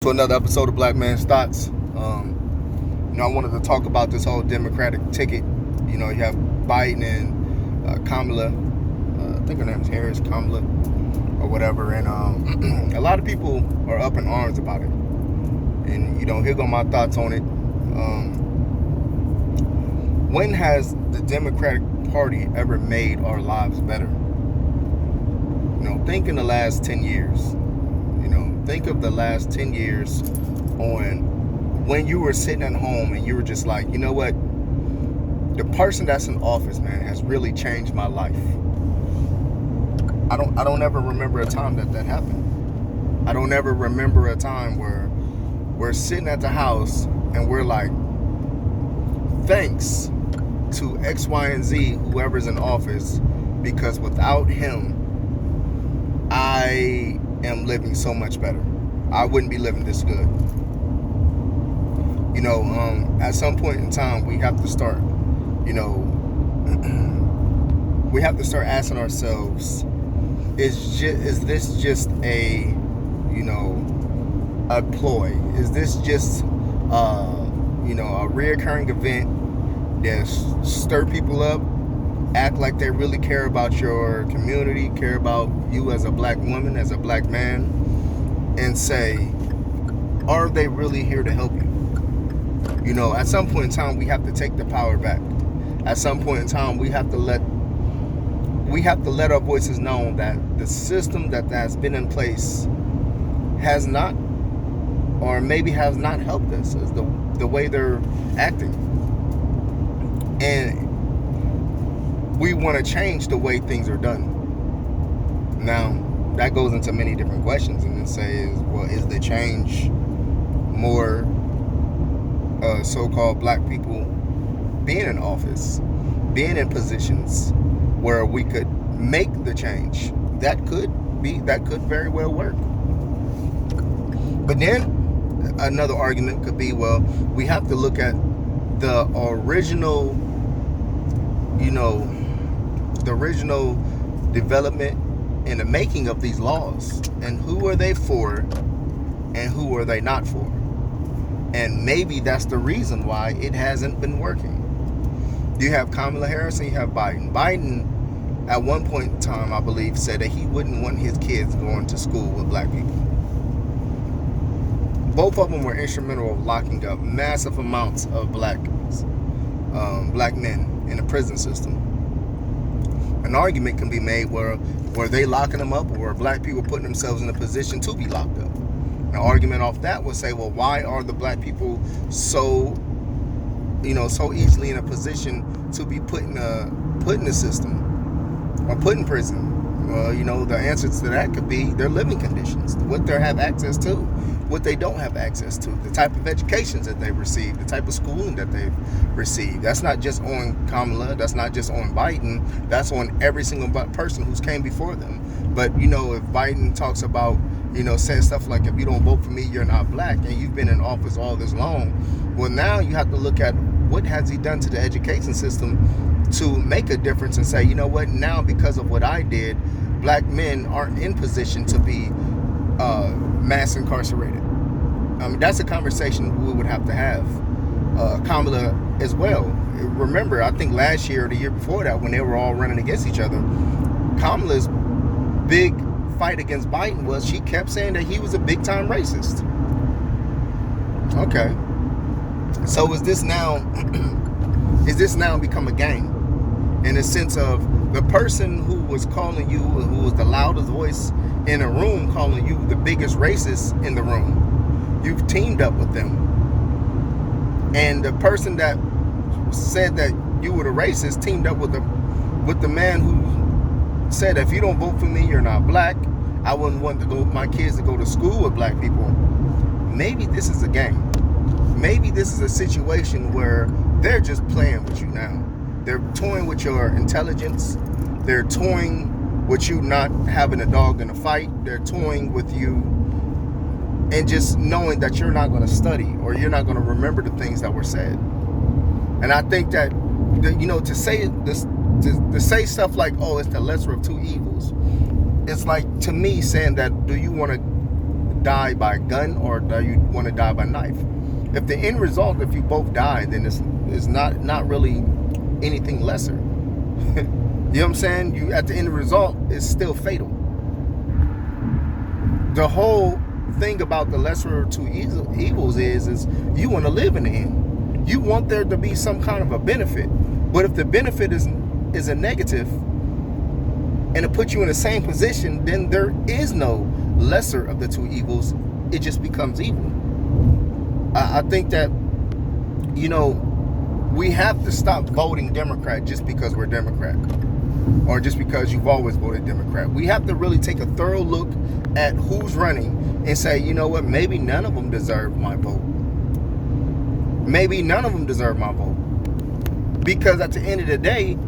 to another episode of Black Man's Thoughts. I wanted to talk about this whole Democratic ticket. You have Biden and Kamala. I think her name's Harris, Kamala, or whatever. And a lot of people are up in arms about it. And here go my thoughts on it. When has the Democratic Party ever made our lives better? Think in the last 10 years. Think of the last 10 years on when you were sitting at home and you were just like, you know what? The person that's in office, man, has really changed my life. I don't ever remember a time that happened. I don't ever remember a time where we're sitting at the house and we're like, thanks to X, Y, and Z, whoever's in office, because without him, I am living so much better. I wouldn't be living this good. At some point in time, we have to start, we have to start asking ourselves, is this just a ploy? Is this just, a reoccurring event that stir people up, act like they really care about your community, care about you as a black woman, as a black man, and say, are they really here to help you? At some point in time, we have to take the power back. At some point in time, we have to let our voices know that the system that has been in place has not, or maybe has not helped us, is the way they're acting. And we want to change the way things are done. Now, that goes into many different questions, and then says, well, is the change more so-called black people being in office, being in positions where we could make the change? That could very well work. But then another argument could be, well, we have to look at the original development and the making of these laws, and who are they for and who are they not for. And maybe that's the reason why it hasn't been working. You have Kamala Harris and you have Biden. Biden, at one point in time, I believe, said that he wouldn't want his kids going to school with black people. Both of them were instrumental of locking up massive amounts of black men in the prison system. An argument can be made where were they locking them up, or were black people putting themselves in a position to be locked up? An argument off that would say, well, why are the black people so easily in a position to be put in the system or put in prison? Well, the answer to that could be their living conditions, what they have access to, what they don't have access to, the type of educations that they've received, the type of schooling that they've received. That's not just on Kamala, that's not just on Biden, that's on every single person who's came before them. But, if Biden talks about, says stuff like, if you don't vote for me, you're not black, and you've been in office all this long, well, now you have to look at what has he done to the education system to make a difference and say, you know what, now because of what I did, black men aren't in position to be mass incarcerated. That's a conversation we would have to have. Kamala as well. Remember, I think last year or the year before that, when they were all running against each other, Kamala's big fight against Biden was she kept saying that he was a big-time racist. Okay. So is this now become a game? In the sense of the person who was calling you, who was the loudest voice in a room, calling you the biggest racist in the room, you've teamed up with them. And the person that said that you were the racist teamed up with the man who said, if you don't vote for me, you're not black. I wouldn't want my kids to go to school with black people. Maybe this is a game. Maybe this is a situation where they're just playing with you now. They're toying with your intelligence. They're toying with you not having a dog in a fight. They're toying with you and just knowing that you're not going to study or you're not going to remember the things that were said. And I think that, to say this, to say stuff like, oh, it's the lesser of two evils, it's like, to me, saying that, do you want die by gun or do you want to die by knife? If the end result, if you both die, then it's not really anything lesser. You know what I'm saying? You at the end result, it's still fatal. The whole thing about the lesser of two evils is you want to live in the end. You want there to be some kind of a benefit. But if the benefit is a negative and it puts you in the same position, then there is no lesser of the two evils. It just becomes evil. I think that, you know, we have to stop voting Democrat just because we're Democrat or just because you've always voted Democrat. We have to really take a thorough look at who's running and say, you know what, maybe none of them deserve my vote. Maybe none of them deserve my vote. Because at the end of the day,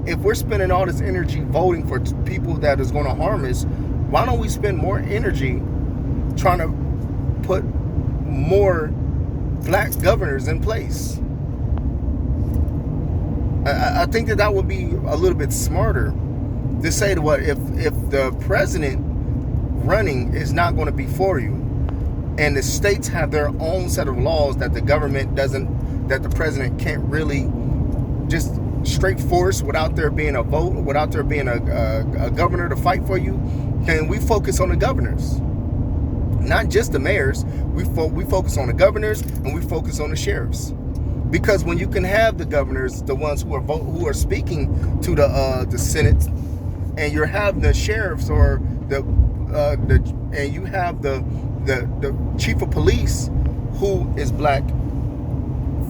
if we're spending all this energy voting for people that is going to harm us, why don't we spend more energy trying to put more black governors in place? I think that would be a little bit smarter to say to what if the president running is not going to be for you, and the states have their own set of laws that the government doesn't, that the president can't really just straight force without there being a vote, without there being a governor to fight for you, then we focus on the governors, not just the mayors. We focus on the governors and we focus on the sheriffs. Because when you can have the governors, the ones who are speaking to the Senate, and you're having the sheriffs or and you have the chief of police who is black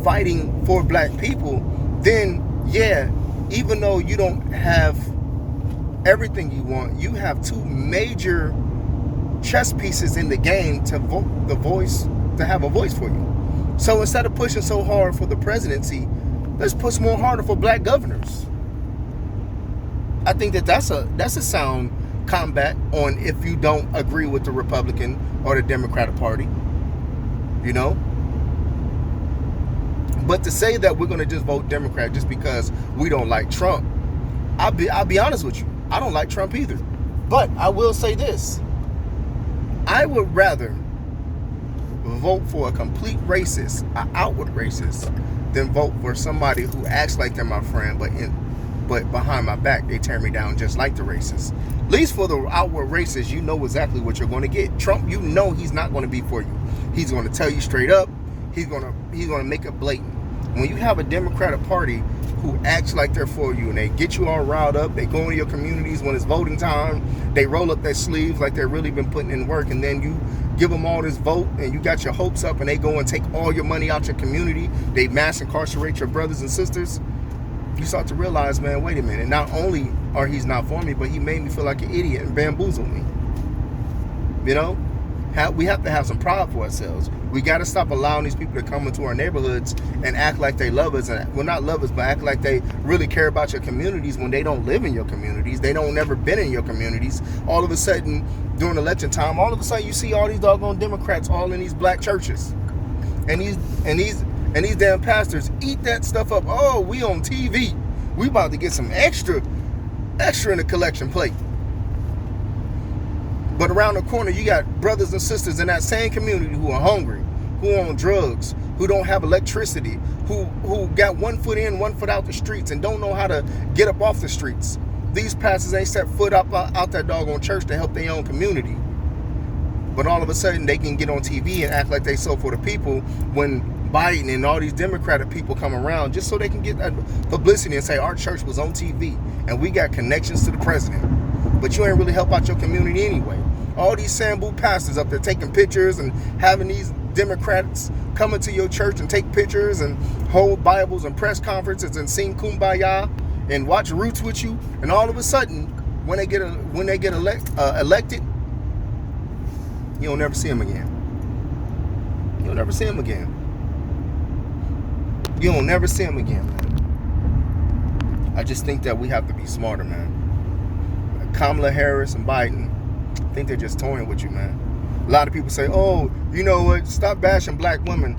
fighting for black people, then yeah, even though you don't have everything you want, you have two major chess pieces in the game to have a voice for you. So instead of pushing so hard for the presidency, let's push more harder for black governors. I think that's a sound combat on if you don't agree with the Republican or the Democratic Party, you know. But to say that we're going to just vote Democrat just because we don't like Trump, I'll be honest with you, I don't like Trump either. But I will say this: I would rather vote for a complete racist, an outward racist, than vote for somebody who acts like they're my friend, but behind my back they tear me down just like the racist. At least for the outward racist, you know exactly what you're going to get. Trump, you know he's not going to be for you. He's going to tell you straight up. He's going to make it blatant. When you have a Democratic Party who acts like they're for you and they get you all riled up, they go into your communities when it's voting time, they roll up their sleeves like they've really been putting in work, and then you give them all this vote and you got your hopes up and they go and take all your money out your community, they mass incarcerate your brothers and sisters, you start to realize, man, wait a minute, not only are he's not for me, but he made me feel like an idiot and bamboozled me. You know? We have to have some pride for ourselves. We got to stop allowing these people to come into our neighborhoods and act like they love us, and well, not love us, but act like they really care about your communities when they don't live in your communities. They don't never been in your communities. All of a sudden, during election time, all of a sudden you see all these doggone Democrats all in these black churches, and these damn pastors eat that stuff up. Oh, we on TV. We about to get some extra in the collection plate. But around the corner, you got brothers and sisters in that same community who are hungry, who are on drugs, who don't have electricity, who got one foot in, one foot out the streets and don't know how to get up off the streets. These pastors ain't set foot out that doggone church to help their own community. But all of a sudden, they can get on TV and act like they so for the people when Biden and all these Democratic people come around just so they can get that publicity and say our church was on TV and we got connections to the president. But you ain't really help out your community anyway. All these Sambu pastors up there taking pictures and having these Democrats coming to your church and take pictures and hold Bibles and press conferences and sing Kumbaya and watch Roots with you. And all of a sudden, when they get elected, you'll never see them again. You'll never see them again. You'll never see them again, man. I just think that we have to be smarter, man. Kamala Harris and Biden, I think they're just toying with you, man. A lot of people say, oh, you know what, stop bashing black women.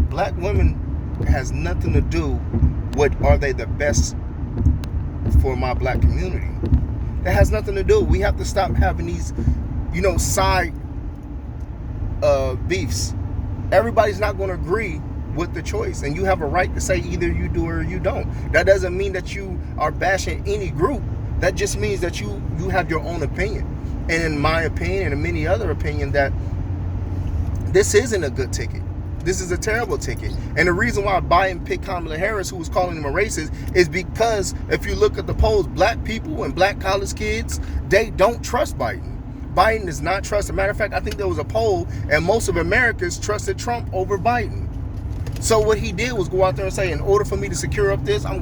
Black women has nothing to do with are they the best for my black community. That has nothing to do. We have to stop having these, side beefs. Everybody's not going to agree with the choice, and you have a right to say either you do or you don't. That doesn't mean that you are bashing any group. That just means that you have your own opinion. And in my opinion, and many other opinion, that this isn't a good ticket. This is a terrible ticket. And the reason why Biden picked Kamala Harris, who was calling him a racist, is because if you look at the polls, black people and black college kids, they don't trust Biden. Biden does not trust. As a matter of fact, I think there was a poll, and most of Americans trusted Trump over Biden. So what he did was go out there and say, in order for me to secure up this, I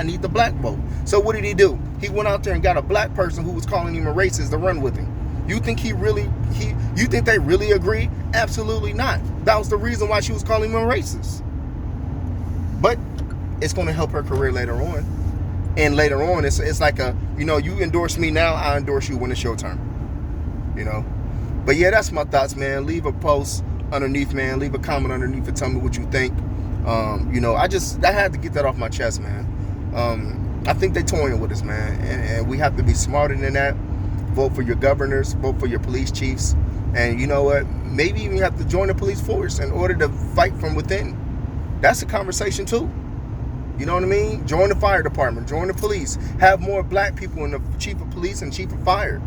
need the black vote. So what did he do? He went out there and got a black person who was calling him a racist to run with him. You think you think they really agree? Absolutely not. That was the reason why she was calling him a racist. But it's going to help her career later on. And later on, it's like you endorse me now, I endorse you when it's your turn. But yeah, that's my thoughts, man. Leave a post underneath, man. Leave a comment underneath and tell me what you think. I had to get that off my chest, man. I think they're toying with us, man. And we have to be smarter than that. Vote for your governors, vote for your police chiefs, and you know what? Maybe even have to join the police force in order to fight from within. That's a conversation too. You know what I mean? Join the fire department, join the police, have more black people in the chief of police and chief of fire.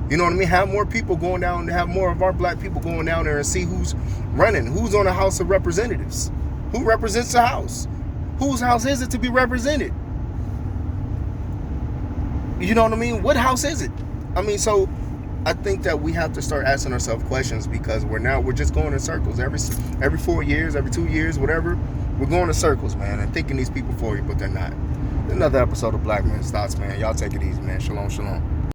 You know what I mean? Have more people going down, have more of our black people going down there and see who's running, who's on the House of Representatives, who represents the House, whose house is it to be represented? You know what I mean? What house is it? So I think that we have to start asking ourselves questions, because we're just going in circles every 4 years, every 2 years, whatever. We're going in circles, man, and thinking these people for you, but they're not. Another episode of Black Men's Thoughts, man. Y'all take it easy, man. Shalom, shalom.